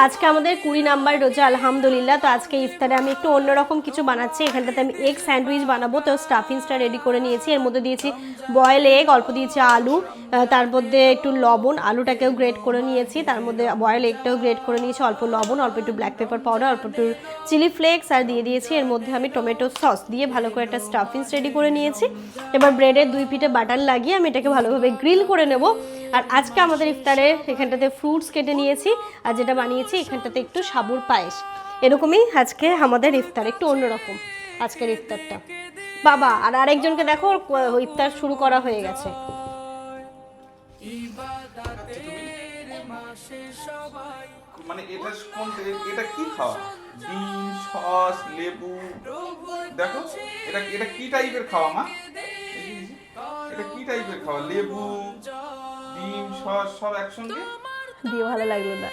আজকে আমাদের 20 নাম্বার রোজা আলহামদুলিল্লাহ। তো আজকে ইফতারে আমি একটু অন্যরকম কিছু বানাচ্ছি। এখানটাতে আমি এগ স্যান্ডউইচ বানাবো, তো স্টাফিংসটা রেডি করে নিয়েছি। এর মধ্যে দিয়েছি বয়েল এগ, অল্প দিয়েছি আলু, তার মধ্যে একটু লবণ, আলুটাকেও গ্রেট করে নিয়েছি, তার মধ্যে বয়েল এগটাও গ্রেট করে নিয়েছি, অল্প লবণ, অল্প একটু ব্ল্যাক পেপার পাউডার, অল্প একটু চিলি ফ্লেক্স আর দিয়ে দিয়েছি। এর মধ্যে আমি টমেটো সস দিয়ে ভালো করে একটা স্টাফিংস রেডি করে নিয়েছি। এবার ব্রেডের 2 পিঠে বাটার লাগিয়ে আমি এটাকে ভালোভাবে গ্রিল করে নেব। আর আজকে আমাদের ইফতারে এখানটাতে ফ্রুটস কেটে নিয়েছি, আর যেটা বানিয়েছি এখানটাতে একটু সাবুর পায়েস। এরকমই আজকে আমাদের ইফতার, একটু অন্যরকম আজকের ইফতারটা। বাবা আর আরেকজনকে দেখো, ইফতার শুরু করা হয়ে গেছে। মানে এটা কোন, এটা কি খাওয়া? ডিম, সস, লেবু, দেখো এটা এটা কি টাইপের খাওয়া মা? এটা কি টাইপের খাওয়া? লেবু, ডিম, সস সব একসঙ্গে দিয়ে ভালো লাগলো না।